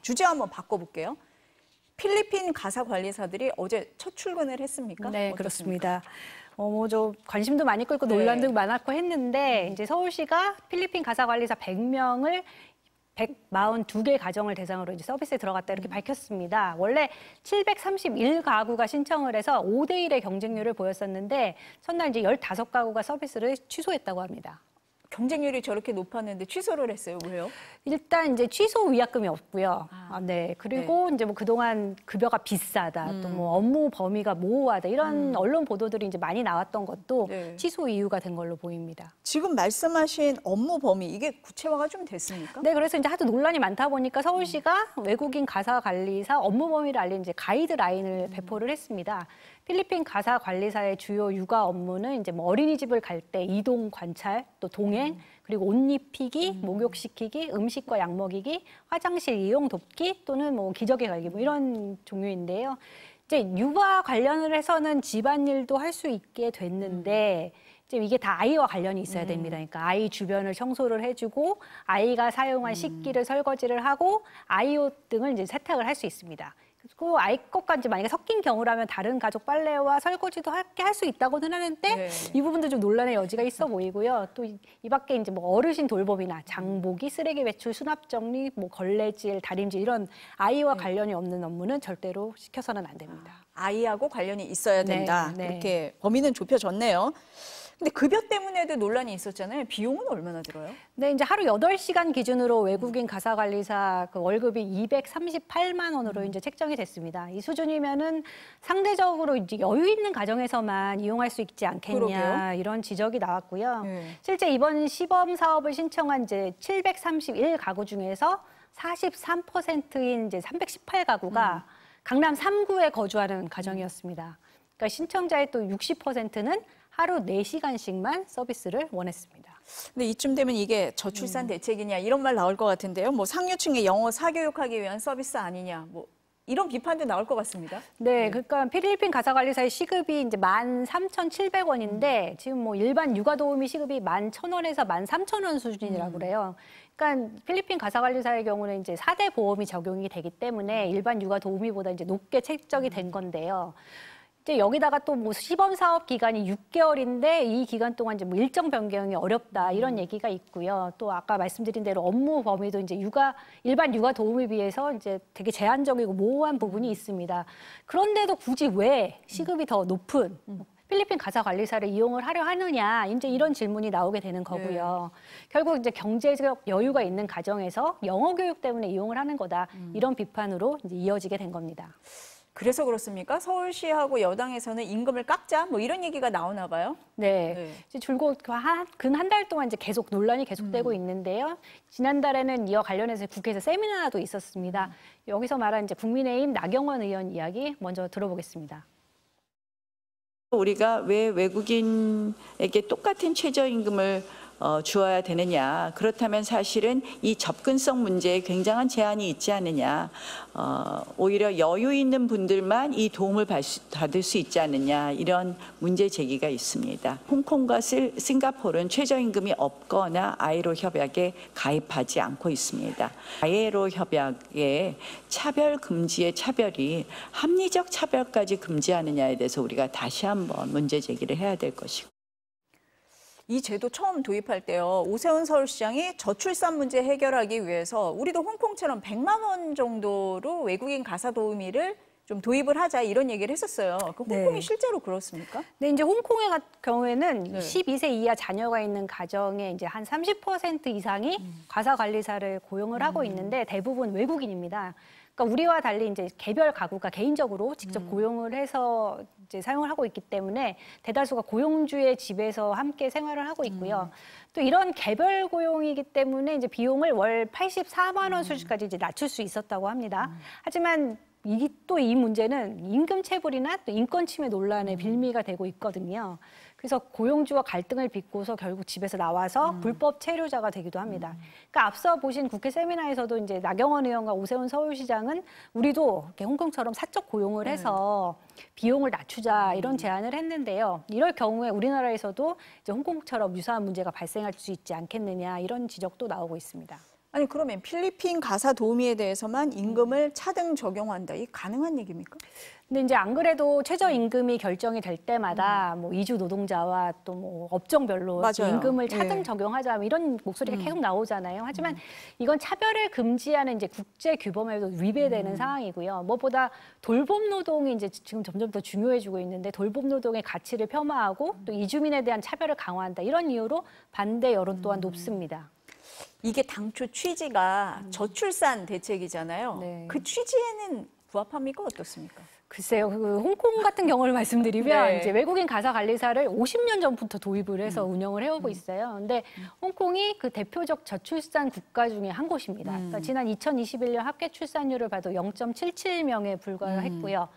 주제 한번 바꿔볼게요. 필리핀 가사 관리사들이 어제 첫 출근을 했습니까? 네, 어떻습니까? 그렇습니다. 좀 관심도 많이 끌고 논란도 많았고 했는데 이제 서울시가 필리핀 가사 관리사 100명을 142개 가정을 대상으로 이제 서비스에 들어갔다 이렇게 밝혔습니다. 원래 731가구가 신청을 해서 5대1의 경쟁률을 보였었는데 첫날 이제 15가구가 서비스를 취소했다고 합니다. 경쟁률이 저렇게 높았는데 취소를 했어요. 왜요? 일단 이제 취소 위약금이 없고요. 네. 그리고 이제 뭐 그동안 급여가 비싸다, 또 뭐 업무 범위가 모호하다 이런 언론 보도들이 이제 많이 나왔던 것도 취소 이유가 된 걸로 보입니다. 지금 말씀하신 업무 범위 이게 구체화가 좀 됐습니까? 네, 그래서 이제 하도 논란이 많다 보니까 서울시가 외국인 가사 관리사 업무 범위를 알린 이제 가이드라인을 배포를 했습니다. 필리핀 가사 관리사의 주요 육아 업무는 이제 뭐 어린이집을 갈 때 이동 관찰, 또 동행, 그리고 옷 입히기, 목욕시키기, 음식과 약 먹이기, 화장실 이용 돕기 또는 뭐 기저귀 갈기 뭐 이런 종류인데요. 이제 육아 관련을 해서는 집안일도 할 수 있게 됐는데 이제 이게 다 아이와 관련이 있어야 됩니다. 그러니까 아이 주변을 청소를 해주고 아이가 사용한 식기를 설거지를 하고 아이 옷 등을 이제 세탁을 할 수 있습니다. 그 아이 것과 이제 만약에 섞인 경우라면 다른 가족 빨래와 설거지도 함께 할 수 있다고는 하는데 이 부분도 좀 논란의 여지가 있어 보이고요. 또 이 밖에 이제 뭐 어르신 돌봄이나 장보기, 쓰레기 배출, 수납 정리, 뭐 걸레질, 다림질 이런 아이와 관련이 없는 업무는 절대로 시켜서는 안 됩니다. 아이하고 관련이 있어야 된다. 네. 이렇게 범위는 좁혀졌네요. 근데 급여 때문에도 논란이 있었잖아요. 비용은 얼마나 들어요? 네, 이제 하루 8시간 기준으로 외국인 가사 관리사 그 월급이 238만 원으로 이제 책정이 됐습니다. 이 수준이면은 상대적으로 이제 여유 있는 가정에서만 이용할 수 있지 않겠냐 그러게요. 이런 지적이 나왔고요. 실제 이번 시범 사업을 신청한 이제 731가구 중에서 43%인 이제 318가구가 강남 3구에 거주하는 가정이었습니다. 그러니까 신청자의 또 60%는 하루 4시간씩만 서비스를 원했습니다. 근데 이쯤 되면 이게 저출산 대책이냐 이런 말 나올 것 같은데요. 뭐 상류층의 영어 사교육하기 위한 서비스 아니냐 뭐 이런 비판도 나올 것 같습니다. 네, 그러니까 필리핀 가사관리사의 시급이 이제 13,700원인데 지금 뭐 일반 육아도우미 시급이 11,000원에서 13,000원 수준이라고 그래요. 그러니까 필리핀 가사관리사의 경우는 이제 4대 보험이 적용이 되기 때문에 일반 육아도우미보다 이제 높게 책정이 된 건데요. 이제 여기다가 또 뭐 시범 사업 기간이 6개월인데 이 기간 동안 이제 뭐 일정 변경이 어렵다 이런 얘기가 있고요. 또 아까 말씀드린 대로 업무 범위도 이제 일반 육아 도우미에 비해서 이제 되게 제한적이고 모호한 부분이 있습니다. 그런데도 굳이 왜 시급이 더 높은 필리핀 가사 관리사를 이용을 하려 하느냐 이제 이런 질문이 나오게 되는 거고요. 결국 이제 경제적 여유가 있는 가정에서 영어 교육 때문에 이용을 하는 거다 이런 비판으로 이제 이어지게 된 겁니다. 그래서 그렇습니까? 서울시하고 여당에서는 임금을 깎자 뭐 이런 얘기가 나오나 봐요. 네. 이제 줄곧 근 한 달 동안 이제 계속 논란이 계속되고 있는데요. 지난달에는 이와 관련해서 국회에서 세미나도 있었습니다. 여기서 말한 이제 국민의힘 나경원 의원 이야기 먼저 들어보겠습니다. 우리가 왜 외국인에게 똑같은 최저임금을 주어야 되느냐. 그렇다면 사실은 이 접근성 문제에 굉장한 제한이 있지 않느냐. 오히려 여유 있는 분들만 이 도움을 받을 수 있지 않느냐. 이런 문제 제기가 있습니다. 홍콩과 싱가포르는 최저임금이 없거나 아이로 협약에 가입하지 않고 있습니다. 아이로 협약의 차별 금지의 차별이 합리적 차별까지 금지하느냐에 대해서 우리가 다시 한번 문제 제기를 해야 될 것이고. 이 제도 처음 도입할 때요. 오세훈 서울시장이 저출산 문제 해결하기 위해서 우리도 홍콩처럼 100만 원 정도로 외국인 가사 도우미를 좀 도입을 하자 이런 얘기를 했었어요. 그 홍콩이 실제로 그렇습니까? 네, 이제 홍콩의 경우에는 12세 이하 자녀가 있는 가정의 이제 한 30% 이상이 가사 관리사를 고용을 하고 있는데 대부분 외국인입니다. 그러니까 우리와 달리 이제 개별 가구가 개인적으로 직접 고용을 해서 이제 사용을 하고 있기 때문에 대다수가 고용주의 집에서 함께 생활을 하고 있고요. 또 이런 개별 고용이기 때문에 이제 비용을 월 84만 원 수준까지 이제 낮출 수 있었다고 합니다. 하지만 이 문제는 임금 체불이나 또 인권 침해 논란의 빌미가 되고 있거든요. 그래서 고용주와 갈등을 빚고서 결국 집에서 나와서 불법 체류자가 되기도 합니다. 그러니까 앞서 보신 국회 세미나에서도 이제 나경원 의원과 오세훈 서울시장은 우리도 이렇게 홍콩처럼 사적 고용을 해서 비용을 낮추자 이런 제안을 했는데요. 이럴 경우에 우리나라에서도 이제 홍콩처럼 유사한 문제가 발생할 수 있지 않겠느냐 이런 지적도 나오고 있습니다. 아니 그러면 필리핀 가사 도우미에 대해서만 임금을 차등 적용한다. 이 가능한 얘기입니까? 근데 이제 안 그래도 최저임금이 결정이 될 때마다 뭐 이주 노동자와 또 뭐 업종별로 맞아요. 임금을 차등 네. 적용하자 뭐 이런 목소리가 계속 나오잖아요. 하지만 이건 차별을 금지하는 이제 국제 규범에도 위배되는 상황이고요. 무엇보다 돌봄 노동이 이제 지금 점점 더 중요해지고 있는데 돌봄 노동의 가치를 폄하하고 또 이주민에 대한 차별을 강화한다. 이런 이유로 반대 여론 또한 높습니다. 이게 당초 취지가 저출산 대책이잖아요. 네. 그 취지에는 부합합니까? 어떻습니까? 글쎄요, 그 홍콩 같은 경우를 말씀드리면 네. 이제 외국인 가사 관리사를 50년 전부터 도입을 해서 운영을 해오고 있어요. 근데 홍콩이 그 대표적 저출산 국가 중에 한 곳입니다. 그러니까 지난 2021년 합계 출산율을 봐도 0.77명에 불과했고요.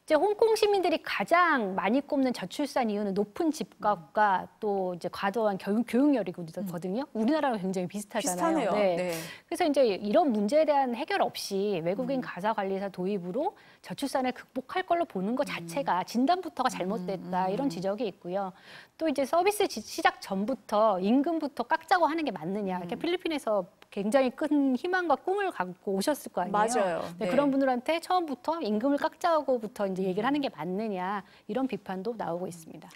이제 홍콩 시민들이 가장 많이 꼽는 저출산 이유는 높은 집값과 또 이제 과도한 교육열이거든요. 우리나라랑 굉장히 비슷하잖아요. 비슷하네요. 네. 그래서 이제 이런 문제에 대한 해결 없이 외국인 가사 관리사 도입으로 저출산을 극복할 걸로 보는 것 자체가 진단부터가 잘못됐다 이런 지적이 있고요. 또 이제 서비스 시작 전부터 임금부터 깎자고 하는 게 맞느냐. 이렇게 필리핀에서 굉장히 큰 희망과 꿈을 갖고 오셨을 거 아니에요. 맞아요. 네, 네. 그런 분들한테 처음부터 임금을 깎자고부터 이제 얘기를 하는 게 맞느냐 이런 비판도 나오고 있습니다.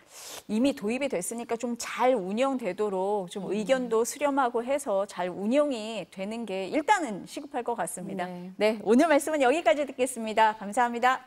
이미 도입이 됐으니까 좀 잘 운영되도록 좀 의견도 수렴하고 해서 잘 운영이 되는 게 일단은 시급할 것 같습니다. 네. 네, 오늘 말씀은 여기까지 듣겠습니다. 감사합니다.